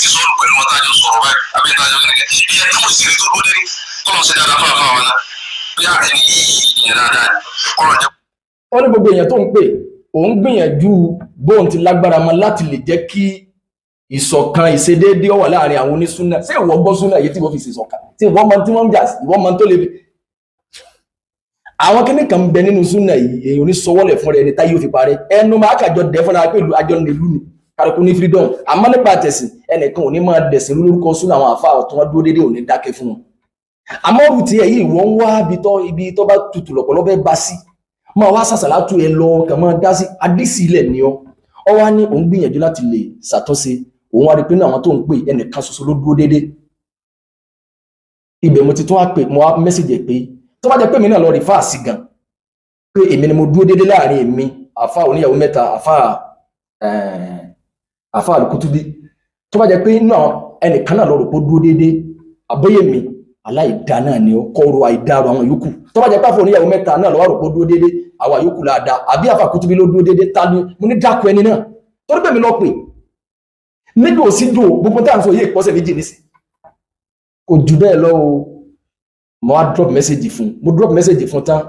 ti sọ̀rọ̀ pẹ̀lú wọn tájọ sọ̀rọ̀ báyìí àbí tájọ gẹ́gẹ́ ìyẹn tó sì rí tó dúró dé kọ́lọ̀ sí dáadáa fún àwọn náà bí àrẹ̀ni yìí ìyẹn dáadáa kọ́lọ̀ jẹ́. wọ́n ní gbogbo èèyàn tó ń pè òun gbìyànjú bóun ti lágbára mọ́ láti lè jẹ́ kí ìṣọ̀kan ìṣedéédé ó wà láàrin àwọn onísúnà ṣé ìwọ gbọ́ súnà yìí tí wọ́n fi ṣe ìṣọ̀kan tí ìwọ mọ tí wọ́n ń jà sí ìwọ mọ tó lè fi. àwọn kíní kan ń bẹ nínú súnà yìí èèyàn ní sọwọ́lẹ̀ fún rẹ̀ ní táyé ó fi parẹ́ ẹnu máa kàjọ dẹ́ fúnra pé àjọ nílùú ni kálukú ní freedom àmọ́ nípa tẹ̀sìn ẹnìkan ò ní máa dẹ̀sìn lórúkọ súnà àwọn àfa ọ̀tún wọn dúró déédéé ò ní dákẹ́ fún wọn. àmọ́ òrù tí ẹ̀yìn ìwọ ń wá ibi tó bá tutù lọ̀pọ̀lọ́ bẹ́ẹ̀ bá sí máa wá sàṣàlátù ẹ lọ kàn máa dá sí adísì ilẹ̀ ni ọ wá ní òun gbìyànjú láti lè ṣàtúnṣe òun wá rí pé ní àwọn tó ń pè ẹnìkan ṣoṣo ló dúró déédéé ibẹ̀ mo ti tún wá pè mo wá mẹ́sìgì pé tó bá jẹ́ pé mi náà lọ rí fáàsì gan pé èmi ni mo dúró déédéé láàrin èmi àfa oníyàwó mẹ́ta àfa àlùkùtùbí tó bá jẹ́ pé inú àwọn ẹnìkan náà lọ rò pé ó dúró déédéé àbóyè mi aláìdá náà ni ó kọ́rọ̀ àìdárò àwọn yòókù tó bá jẹ́ pé àfa oníyàwó mẹ́ta náà lọ́wọ́ rò pé ó dúró déédéé àwa yòókù láàdá àbí àfa àlùkùtùbí ló dúró déédéé ta ni mo ní dákun ẹni náà torí pé mi lọ pè nígbà òsíjò gbogbo tá à ń sọ yé ìpọ́sẹ̀ méjì nísì kò jù bẹ́ẹ̀ lọ o mo wá drop message fún tán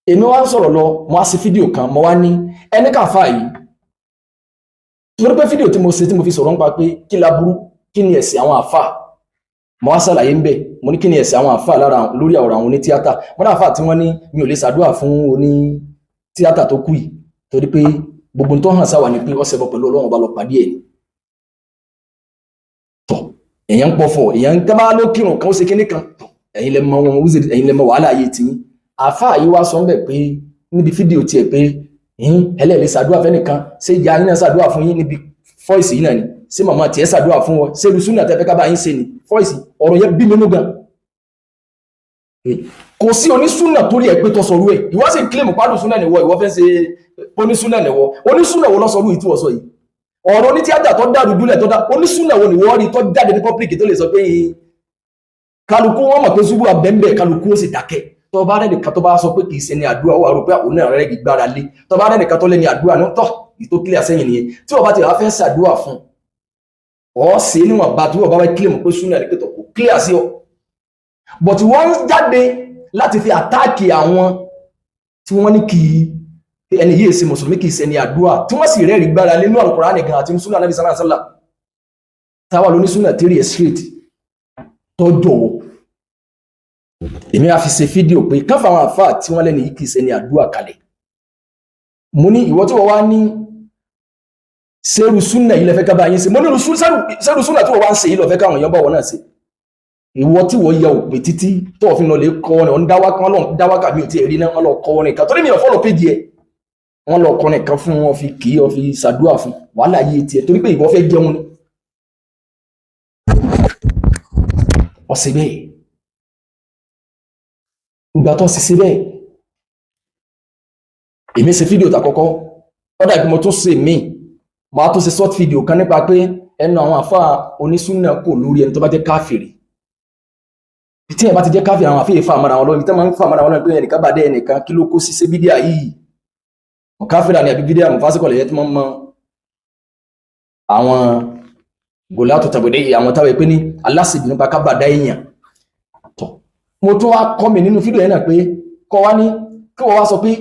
èmi wá ń sọ̀rọ̀ lọ mo wá sí fídíò kan mo wá ní ẹni káfà yìí torí pé fídíò tí mo ṣe tí mo fi sọ̀rọ̀ nípa pé kí laburú kí ni ẹ̀sìn àwọn àfà mo wá ṣàlàyé ń bẹ̀ mo ní kí ni ẹ̀sìn àwọn àfà lára lórí ọ̀rọ̀ àwọn onítíátà mo náà àfà tí wọ́n ní mi ò lè ṣàdúrà fún onítíátà tó kù yìí torí pé gbogbo tó hàn sáwà ní pé ọ̀sẹ̀ bọ̀ pẹ̀lú Ọlọ́run bá lọ pàdé ẹ̀ tọ̀ èèyàn ń pọ̀fọ̀ èèyàn ń tẹ́bá ló kírun kan ó ṣe kíní kan tọ̀ ẹ̀yin lẹ mọ wọn ẹ̀yin lẹ mọ wàhálà ayé tí àfáà yìí wá sọ ń bẹ̀ pé níbi fídíò tiẹ̀ pé ẹlẹ́ẹ̀lẹ́ ṣàdúrà fẹ́nìkan ṣé ìyá yín náà ṣàdúrà fún yín níbi fọ́ìsì yìí náà ni ṣé màmá tiẹ̀ ṣàdúrà fún wọn ṣé irusú náà tẹ́fẹ́ kábàá yín ṣe ni fọ́ìsì ọ̀rọ̀ yẹn bí nínú gan kò sí onísúnà torí ẹ̀ pé tó sọrú ẹ̀ ìwọ sì ń kílèmù pálù súnà nìwọ ìwọ fẹ́ ṣe onísúnà nìwọ onísúnà wo lọ́sọrú ìtú ọ̀sọ̀ yìí ọ̀rọ̀ onítíátà tó dàrú dúlẹ̀ tó dá onísúnà wo nìwọ rí tó jáde ní pọ́blíkì tó lè sọ pé kálukú wọn mọ̀ pé ṣubú abẹ́ńbẹ́ kálukú ó sì dákẹ́ tó bá rẹ̀ nìkan tó bá sọ pé kì í ṣe ní àdúrà wà rò pé àwọn náà rẹ̀ gbára lé tó bá rẹ̀ nìkan tó lé ní àdúrà ní tọ́ ìtó kílẹ̀ sẹ́yìn nìyẹn tí wọ́n bá ti wá fẹ́ ṣàdúrà fún ọ sí níwọ̀n bá tí wọ́n bá wá kílèmù pé súnà ní pẹ̀tọ̀ kò kílẹ̀ sí ọ but wọ́n jáde láti fi àtáàkì àwọn tí wọ́n ní kì í ẹni yìí ṣe mùsùlùmí kì í ṣe ní àdúrà tí wọ́n sì rẹ́rìí gbára lé ní Al-Qur'ani gan àti súnà Nabi sallallahu alaihi wasallam táwa lóní súnà tẹ́rì ẹ̀ straight tọ́jọ́ èmi a fi ṣe fídíò pé káfà àwọn àfáà tí wọ́n lẹ́ni yìí kì í ṣe ní àdúrà kalẹ̀ mo ní ìwọ tí wọ́n wá ní ṣerú súnà yìí lẹ́fẹ́ kábàá yín ṣe mo ní ṣerú súnà tí wọ́n wá ń ṣe yìí lọ́fẹ́ káwọn èèyàn bá wọn náà ṣe ìwọ tí wọ́n ya òpè títí tó òfin lọ lè kọ́ ọ́ ní dáwákà mi ò tí ì rí náà wọ́n lọ kọ́ ọ́ nìkan torí mi ò fọ́lọ̀ péjì ẹ̀ wọ́n lọ kọ́ nìkan fún wọn fi kì í ọ fi ṣàdúrà fún wàhálà yìí tiẹ̀ torí pé ìwọ fẹ́ jẹun ni ọ̀sẹ̀ bẹ́ẹ̀ ìgbà tó ṣiṣẹ́ bẹ́ẹ̀ èmi ṣe fídíò tàkọ́kọ́ ọ̀dà ìgbìmọ̀ tó ṣe mí máa tó ṣe short fídíò kan nípa pé ẹnu àwọn àfáà onísúnà kò lórí ẹni tó bá jẹ́ káfìrí tí ẹ bá ti jẹ́ káfìrí àwọn àfihàn fàmàrà wọn lọ ibi tí wọ́n máa ń fàmàrà wọn lọ pé ẹnìkan bá dé ẹnìkan kí ló kó sí ṣe bídíà yìí káfìrí àni àbí bídíà mọ̀fásíkọ̀ lẹ́yẹ tí wọ́n mọ àwọn gòlá tó tàbí àwọn táwọn ìpín ní aláṣìbì nípa ká bá dá èèyàn mo tún wá kọ́ mi nínú fídíò yẹn náà pé kọ́ wá ní kí wọ́n wá sọ pé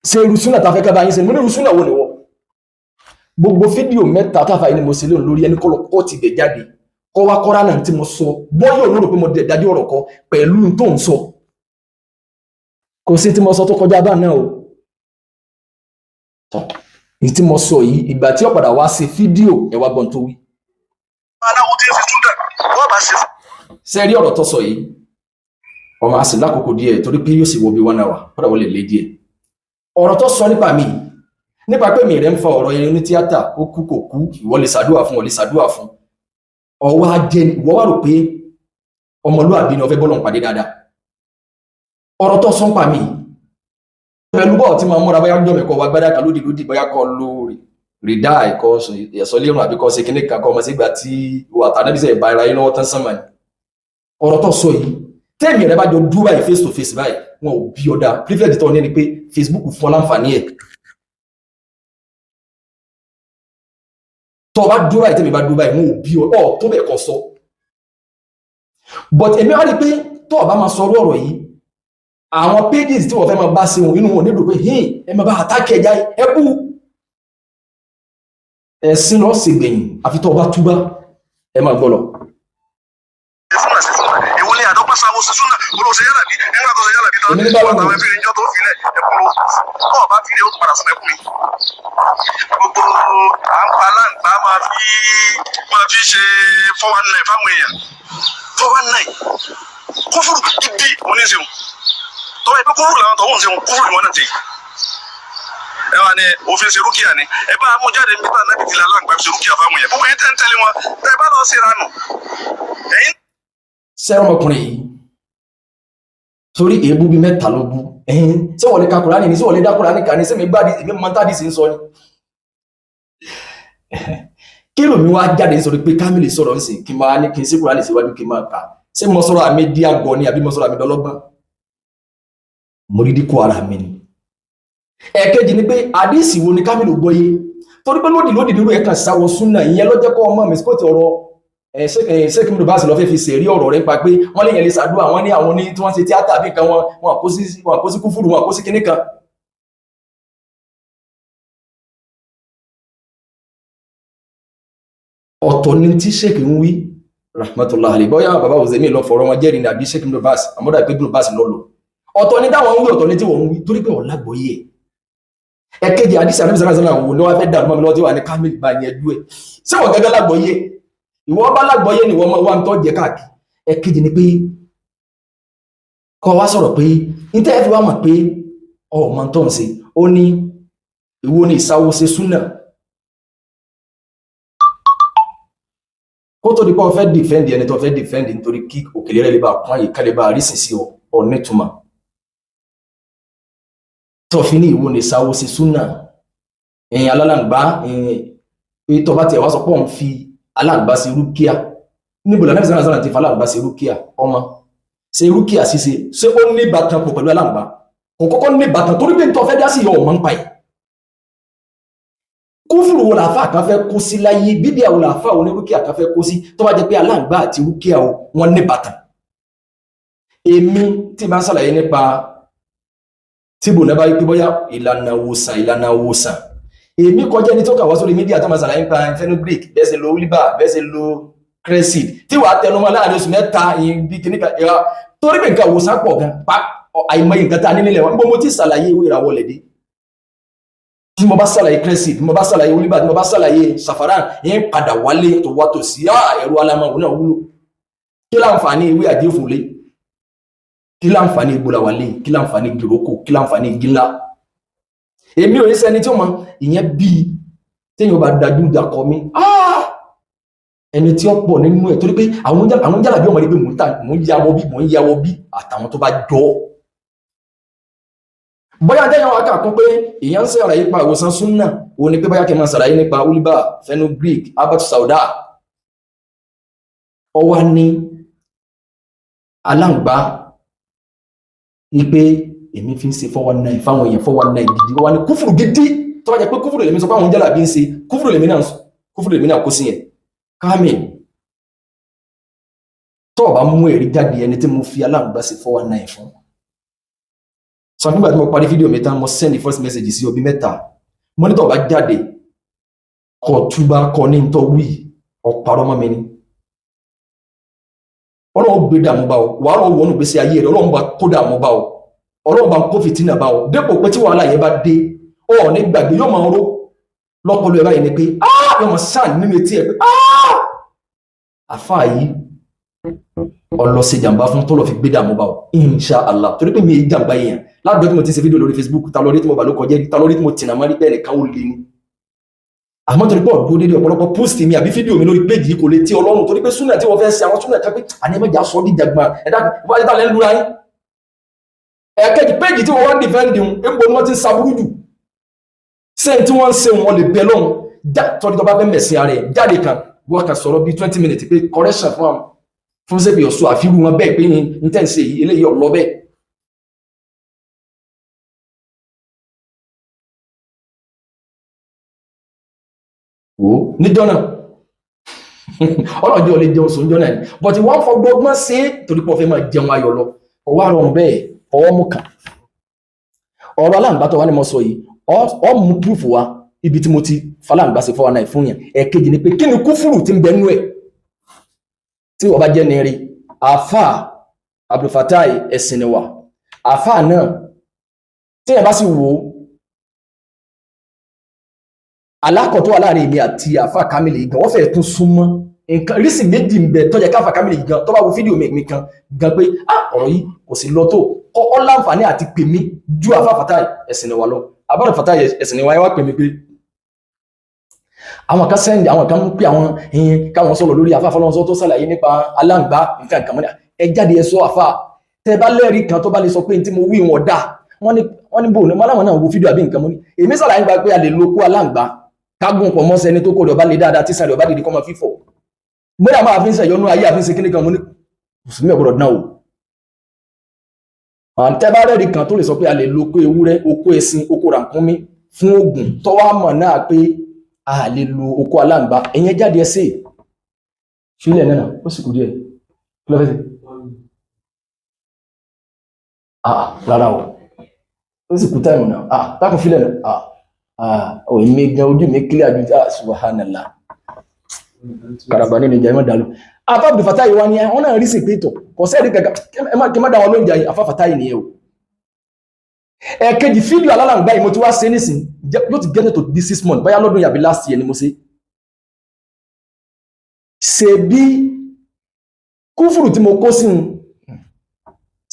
ṣe irusúnà tàfẹ́ ká bá yín ṣe mo ní irusúnà wo ni wọ́n gbogbo fídíò mẹ́ta tàfà yìí ni mo ṣe lórí ẹni kọ́ ti bẹ̀ jáde kọ́ wá kọ́ra náà tí mo sọ bọ́yọ̀ lórí pé mo dẹ̀ dájú ọ̀rọ̀ kọ pẹ̀lú tó ń sọ kò sí tí mo sọ tó kọjá bá náà o ní tí mo sọ yìí ìgbà tí ó padà wá ṣe fídíò ẹ wá gbọ́n tó wí. ṣe rí ọ̀rọ̀ tó sọ yìí ọmọ àṣì lákòókò díẹ̀ torí pé yóò sì wọ bí 1 hour kódà wọlé lé díẹ̀ ọ̀rọ̀ tó sọ nípa mi nípa pé mi rẹ̀ ń fa ọ̀rọ̀ yẹn ní tíátà ó kú kò kú ìwọ lè ṣàdúrà fún ọ lè ṣàdúrà fún ọwọ́ ajẹ́ ìwọ wà rò pé ọmọlúwàbí ni ó fẹ́ bọ́lọ̀ pàdé dáadáa ọ̀rọ̀ tó sọ pa mí pẹ̀lú bọ́ọ̀ tí máa múra bóyá jọ mẹ́kọ̀ wá gbádá kan lódì bóyá kọ́ lórí rìdá ẹ̀kọ́ ẹ̀sọ́ lérùn àbíkọ́ ṣe kíní kan kọ́ ọmọ sígbà tí wà tàbíṣẹ́ ìbá ara yín lọ́wọ́ tán sánmà ní ọ̀rọ̀ tó sọ yìí tẹ́ẹ̀mì rẹ bá jọ dúró báyìí face to face báyìí wọn ò bí ọ̀dà privilege tó ní ni pé Facebook fún ọ láǹfààní ẹ̀ tó bá dúró báyìí tẹ́ẹ̀mì bá dúró báyìí wọn ò bí ọ tó bẹ̀ kọ́ sọ but èmi wá rí pé tó o bá máa sọ ọ̀rọ̀ yìí àwọn pages tí wọ́n fẹ́ máa bá sí wọn inú wọn nílò pé ẹ máa bá àtàkì ẹja ẹ kú ẹ̀sìn lọ sí gbẹ̀yìn àfi tó bá túbá ẹ máa gbọ́ lọ. ìwọlé àdọ́gbà sáwọ́ sí súnà olóòṣè yálà bí ẹgbẹ́ tó ṣe yálà bí tán àwọn ẹbí ìjọ tó filẹ̀ ẹkùnrin tó ọba filẹ̀ ó padà sún ẹkùn mi. gbogbo àǹpa aláǹgbá máa fi ṣe 419 fáwọn èèyàn 419 kófúrú gidi oníṣẹ́un tó ẹgbẹ́ kúrú làwọn tó ń ṣe kúrú ni wọ́n náà ti ẹ wà ní òfin ṣe rúkìá ni ẹ bá mú jáde nípa náà bìtìlá aláǹgbá ṣe rúkìá fáwọn èèyàn gbogbo yẹn tẹ́ ń tẹ́lẹ̀ wọn tẹ́ bá lọ sí ìranù ẹ̀yìn. sẹ́rọ̀ ọmọkùnrin yìí torí èébú bíi mẹ́ta ló bú tí wọ́n lè ka Kùránì ní sí wọ́n lè dá Kùránì kà ní sí mi gbádìí èmi mọ́tàdí sí ń sọ ni kí ló mi wá jáde nítorí pé Kamil sọ̀rọ̀ ń sìn kí n máa ní kí n sí Kùránì síwájú kí n máa kà ṣé mo sọ̀rọ̀ àmì dí àgọ́ ni àbí mo sọ̀rọ̀ àmì dọ́lọ́gbọ́n mo rí dínkù ara mi ni ẹ̀kejì ni pé àdíìsì wo ni Kamil gbọ́ yé torí pé lódì nínú ẹ̀kan sáwọ súnà ìyẹn lọ́jọ́ kọ́ ọmọ mi sípòtì ọ̀rọ̀ ṣéèkì mi bá sì lọ fẹ́ fi ṣèrí ọ̀rọ̀ rẹ̀ pa pé wọ́n lè yẹn lè ṣàdúrà wọ́n ní àwọn ní tí wọ́n ṣe tíátà bí nǹkan wọn kó sí kúfúrú wọn kó sí kinní kan. ọ̀tọ̀ ni tí ṣéèkì ń wí rahmatullahi alayhi bóyá bàbá òzèmí lọ fọ̀rọ̀ wọn jẹ́rìí ní àbí ṣéèkì mi bá àmọ́dá ìpé bí bá sì lọ́lọ́ ọ̀tọ̀ ni táwọn ń wí ọ̀tọ̀ ni tí wọ́n ń wí torí pé ọ̀la gbọ́yé ẹ̀kejì àdìsí àdìsí àdìsí àwọn ni wọ́n fẹ́ dàrú mọ́ mi lọ́wọ́ tí wà ní Kamil bá yẹn dú ẹ̀ ṣé wọ́n gẹ́gẹ́ lágbọ́yé ìwọ bá lágbọ́yé ni wọ́n wá ń tọ́ jẹ káàkiri ẹ̀kejì ni pé kọ́ wá sọ̀rọ̀ pé níta ẹ̀ fi wá mọ̀ pé ọmọ tó ń ṣe ó ní ìwọ ni ìsáwó ṣe súnà kó tó di pé ọ fẹ́ dìfẹ́ndì ẹni tó fẹ́ dìfẹ́ndì nítorí kí òkèlè rẹ̀ lè bá pọ́n yìí kálẹ̀ bá rí sìn sí ọ nítumọ̀ tó fi ní ìwọ ni ìsáwó ṣe súnà ẹ̀yìn alálàǹgbá ẹ̀yìn tó bá tiẹ̀ wá sọ pé òun fi alàgbà sí rúkíà níbo la nẹ́bí sára ti fa alàgbà sí rúkíà ọmọ ṣe rúkíà ṣíṣe ṣé ó ní ìbátan pọ̀ pẹ̀lú alàgbà kò kọ́kọ́ ní ìbátan torí pé nítorí fẹ́ dá sí ọmọ ń pa yìí kúfùrù wo làáfà kan fẹ́ kó sí láyé bíbí àwọn làáfà oní rúkíà kan fẹ́ kó sí tó bá jẹ́ pé alàgbà àti rúkíà wọn ní ìbátan èmi tí máa ń ṣàlàyé nípa tí bò náà bá yí pé bóyá ìlànà wòsàn èmi kọjá ní tó kà wá sórí mídíà tó máa ṣàlàyé nípa phenogric bẹ́ẹ̀ ṣe lo oliver bẹ́ẹ̀ ṣe lo cressid tí wàá tẹnumọ́ láàrin oṣù mẹ́ta bí kìnnìkà ìra torí pé nǹkan àwòsàn pọ̀ gan pa àìmọye nǹkan tá a nílẹ̀ wọn gbogbo mo ti ṣàlàyé ìwé ìràwọ̀ lẹ̀dí tí mo bá ṣàlàyé cressid tí mo bá ṣàlàyé oliver tí mo bá ṣàlàyé safaran yẹn padà wálé tó wá tó sí ẹ̀rọ alamọ òun náà wúlò kí láǹfààní ìwé àdéhùnlé kí láǹfààní ìgbòlàwálé kí láǹfààní gíròkò kí láǹfààní gíńlá èmi ò ní sẹni tí ó mọ ìyẹn bí téèyàn bá dájú ìdàkọ mi ẹni tí ó pọ̀ nínú ẹ̀ torí pé àwọn jálàbí ọmọdé pé mò ń yàwọ bí àtàwọn tó bá jọ bóyá tẹ́yàn wá kàkún pé èèyàn ń ṣàlàyé nípa ìwòsàn súnnà òun ni pé bóyá kí n máa ṣàlàyé nípa oliver fenugreek albert sauda ọwá ní aláǹgbá ipe èmi fi ń ṣe 419 fáwọn èèyàn 419 gidi wọ́n ní kúfùrù gidi tó bá jẹ́ pé kúfùrù lèmi sọ pé àwọn jálàbí ń ṣe kúfùrù lèmi náà kó sí yẹn Kamil tó bá mú ẹ̀rí jáde ẹni tí mo fi aláǹgbá ṣe 419 fún sọ nígbà tí mo parí fídíò mi tán mo send the first message sí obi mẹ́ta mo ní tó bá jáde kọ túbá kọ ní tó wí ọ̀parọ́ mọ́ mi ní ọlọ́run gbé dààmú bá ọ wàá rọ̀ wọnú gbèsè ayé rẹ̀ ọlọ́run bá kó dààmú bá ọ ọlọ́run bá ń kó fìtínà bá ọ dépò pé tí wàhálà yẹn bá dé ọ ní gbàgbé yóò máa ró lọ́pọ̀lọ́ ẹ̀ báyìí ni pé yóò máa sáà nínú etí ẹ̀ pé àfáà yìí ọlọ́sẹ̀ jàmbá fún tó lọ fi gbé dààmú bá ọ insha allah torí pé mi ì jàmbá yẹn ládùúgbò tí mo ti ṣe fídíò lórí Facebook ta lórí tí mo bà ló kọjá ta lórí tí mo tìǹà mọ́rí bẹ́ẹ̀ nìkan ó lé ní àmọ́ torí pé ọ̀dọ́ dédé ọ̀pọ̀lọpọ̀ post mi àbí fídíò mi lórí péjì kò lè tí ọlọ́run torí pé súnà tí wọ́n fẹ́ ṣe àwọn súnà kan pé àníyànmẹ́jà sọ ní ìjàgbọ́n ẹ̀dá ìwádìí tá lẹ́nu lura yín ẹ̀kejì péjì tí wọ́n wá ń dìfẹ́ǹdì ń bọ̀ ni wọ́n ti ń saburú jù sẹ́yìn tí wọ́n ń ṣe wọn lè bẹ̀ lọ́hùn tọ́jú tó bá fẹ́ mẹ̀sí ara ẹ̀ jáde kan wọ́n kàn sọ̀rọ̀ bíi 20 minutes pé correction fún sẹ́fì ọ̀ṣọ́ àfihàn wọn bẹ́ẹ̀ pé ní tẹ̀sí eléyìí ọ̀lọ́ bẹ́ẹ̀. wò ó níjọ́ náà ọlọ́jọ́ lè jẹun sóúnjọ́ náà ni but wọ́n fọgbọ́gbọ́n ṣe é torí pé wọ́n fẹ́ máa jẹun ayọ̀ lọ ọwọ́ àrọ̀rùn bẹ́ẹ̀ ọwọ́ mú kàn ọ̀rọ̀ aláǹgbá tó wà ní mo sọ yìí ọ mú proof wa ibi tí mo ti faláǹgbá ṣe 419 fún yẹn ẹ̀kejì ni pé kí ni kúfùrù tí ń bẹ nú ẹ̀ tí wọ́n bá jẹ́ nìrí àfà Abdulfatai ẹ̀sìn ni wà àfà náà tí ẹ̀ bá sì wò ó alákọ̀ tó wà láàrin èmi àti àfà Kamil gan wọ́n fẹ́ tún súnmọ́ nǹkan rísì méjì ń bẹ tọ́jà káfà Kamil gan tó bá wo fídíò mi kan gan pé ọ̀rọ̀ yìí kò sí lọ tó ọ láǹfààní àti pè mí ju àfà Fatai ẹ̀sìn ni wà lọ àbọ̀dọ̀ Fatai ẹ̀sìn ni wà yẹn wá pè mí pé àwọn kan sẹ́ndì àwọn kan ń pè àwọn ẹ̀yìn káwọn sọ̀rọ̀ lórí àfà fọlọ́nsọ́ tó sàlàyé nípa aláǹgbá nǹkan kan mọ́ni ẹ jáde ẹ sọ àfà tẹ bá lẹ́rìí kan tó bá lè sọ pé tí mo wí wọn dá wọ́n ní bò ní mọ́láwọn náà wo fídíò àbí nǹkan mọ́ni èmi sàlàyé gba pé a lè lo kó aláǹgbá kágùn pọ̀ mọ́sẹ̀ ní tó kó rẹ̀ ọba lè dáadáa tí sàrẹ̀ ọba dìde kọ́ máa fífọ̀ mọ́dà máa fi ń sẹ̀yọ́nú ayé àfi ń ṣe kíní kan mọ́ ní mùsùlùmí ọ̀gbọ̀dọ̀ náà o tẹ́ bá rẹ́rìí kan tó lè sọ pé a lè lo kó ewúrẹ́ okó ẹṣin okó ràkúnmí fún oògùn tọ́wọ́ mọ̀ náà pé a lè lo okó aláǹgbá ẹ̀yẹn jáde ẹsẹ̀ fílẹ̀ náà ó sì kú díẹ̀ kí ló fẹ́ sí rárá o ó sì kú táìmù náà tákùn fílẹ̀ náà èmi gan ojú mi kílẹ̀ àjújá subhanallah karabani ni jẹ́ mọ́dálù afá Abdulfatai wá ní wọ́n náà rí sí pé tọ̀ kọ̀ sẹ́ẹ̀rí gẹ́gẹ́ kí má dá wọn lóúnjẹ afá Fatai ni ẹ̀ o ẹ̀kejì fídíò alálàǹgbá yìí mo ti wá ṣe nísìn yóò ti get to be 6 months báyá lọ́dún yàbí last year ni mo ṣe bí kúfùrù tí mo kó sí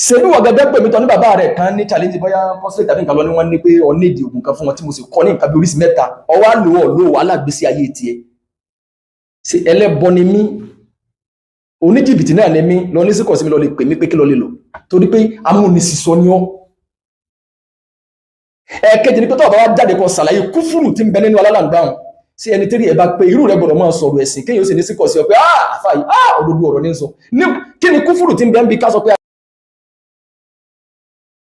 ṣe bí wọ́n gẹ́gẹ́ pè mí tọ́ ní bàbá rẹ̀ kan ní challenge bóyá pọ́sílẹ̀ tàbí nǹkan lọ ní wọ́n ní pé ọ ní ìdí ògùn kan fún wọn tí mo sì kọ́ ní nǹkan bí oríṣi mẹ́ta ọwá lò wàhálà gbèsè ayé tiẹ̀ ṣe ẹlẹ́bọ ni mí oníjìbìtì náà ni mí lọ ní síkọ̀ sí mi lọ lè pè mí pé kí lọ lè lò torí pé amúnisìsọ ni ọ́ ẹ̀kejì ni pé tọ́ọ̀bá wá jáde kan ṣàlàyé kúfùrù tí ń bẹ nínú alálàǹgbáhùn sí ẹni tí rí ẹ bá pé irú rẹ̀ gbọ́dọ̀ máa sọ̀rọ̀ ẹ̀sìn kéèyàn ó sì ní síkọ̀ sí ọ pé àfà yìí òdodo ọ̀rọ̀ ní sọ kí ni kúfùrù tí ń bẹ ń bi ká sọ pé